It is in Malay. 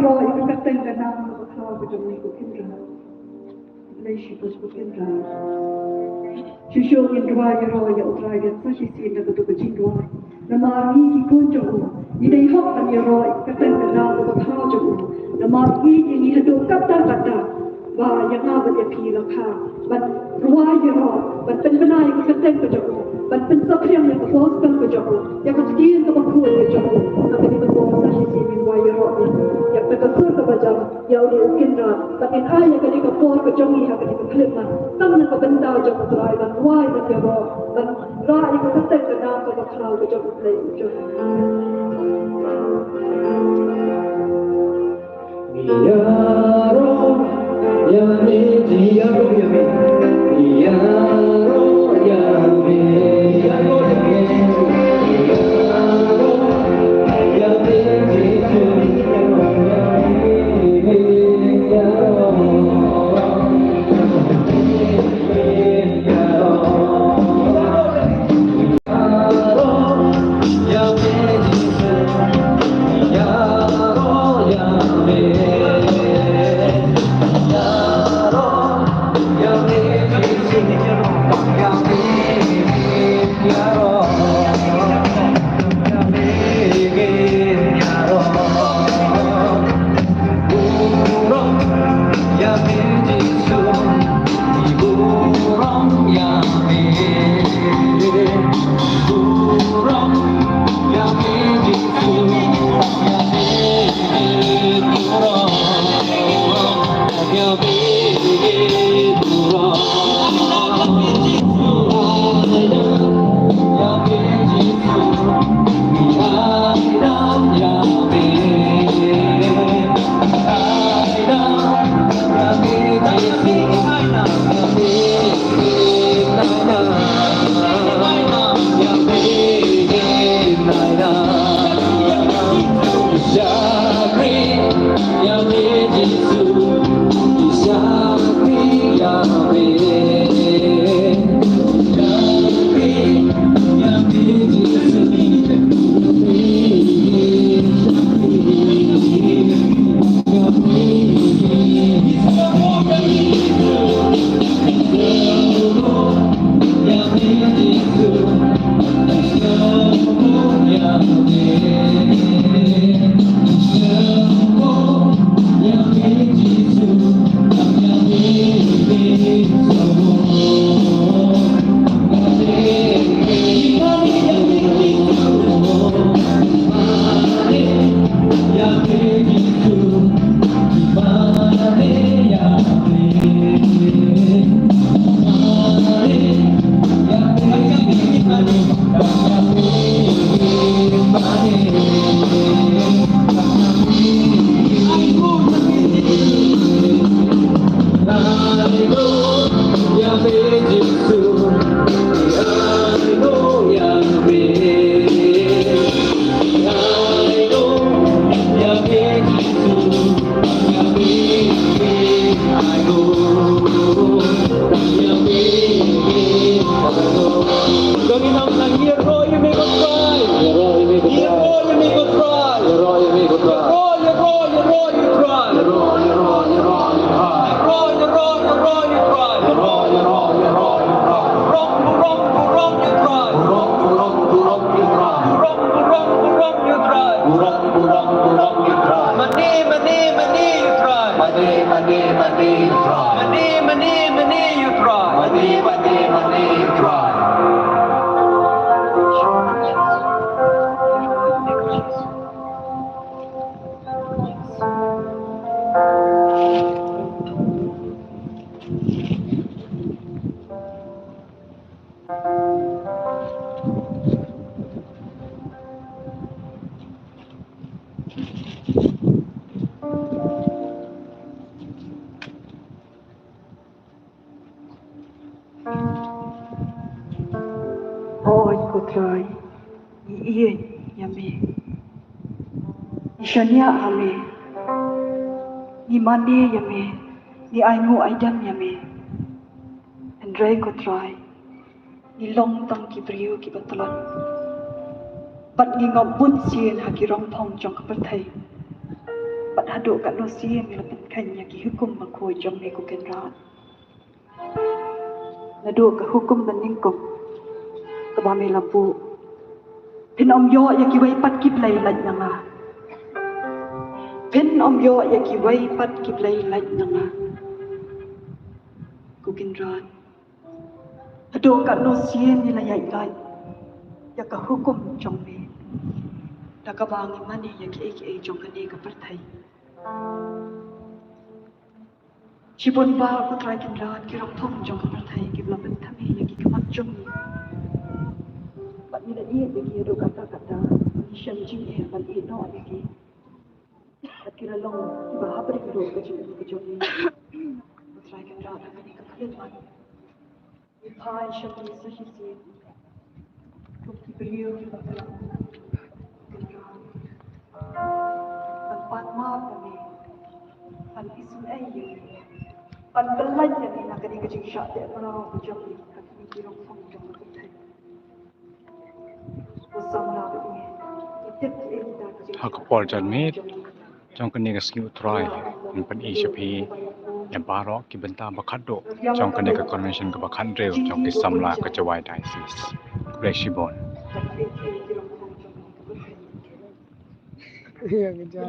ro ikateng kanang bakhaw ko jom ni ko kindra lay shi ko kindra shusho kindra ya ro ya utrai ya sa shi sin da ko jingwa na ma ni ki ko jo ni dai hok tan ya ro ikateng kanang bakhaw jo na ma ni hado kata ba ya na ba ya pi la kha ban ruwa ya ro ban pen banai ko kateng ko jo ban pen sa priam ya ko fos kan ko jo ya ko tin ko ko jo na ba ni ko sa shi sin min wa ya ro ya pe ka sur ka ba jam ya uri kindra ba in aya ka ni ko for ko jo ni ha ka ni ko klip ma tam na ko ban da jo ko trai ban wa ya ya ro ban ra ni ko kateng ka na ko ba kha ko jo ko play jo Yaro, yame, yaro, yame, yaro, yame, yaro, yame, yaro, yame, Oi kotrai iye yame ishania ame ni mane yame ni ainu aidam yame andre kotrai ni long tang ki briu ki batalan pat ni ngobun sien ha ki rong phong jong ka pathai Pat haduk kat nosien lepit kanya ki hukum makoi jom ni ku kenran. Naduk ke hukum dan ningkop. Kebami lampu. Pin om yo ya ki wai pat ki play laj nanga. Pin om yo ya ki wai pat ki play laj nanga. Ku kenran. Haduk kat nosien ni layai laj. Ya ke hukum jom ni. Dah kabangi mani ya ki jom kani ke partai. Cibun ba aku try kenran ki rong thong jom ke partai ki belum bentami ya ki kemak jom ni. Bat ni dah iya ya ki haduk kata-kata. Syam jing ban i no ya ki. Bat kira long ki bahabar ki haduk ke jom ni. Aku try kenran kani ke partai. Pai syam ni sahisi. Kuki beliau di bawah. Pan maaf kami, pan isun ayu, pan belanja ni nak kini kecil syak dia orang macam ni, kami kirong fong jom kita. Bersama lah ini, itu kita kecil. Aku Paul Janmit, trong kini kesini utrai, pan ICP, yang baru kita bakado, trong kini ke convention ke bakandrel, trong kisamla ke Jawai Diocese, Resibon. Iya, kejar.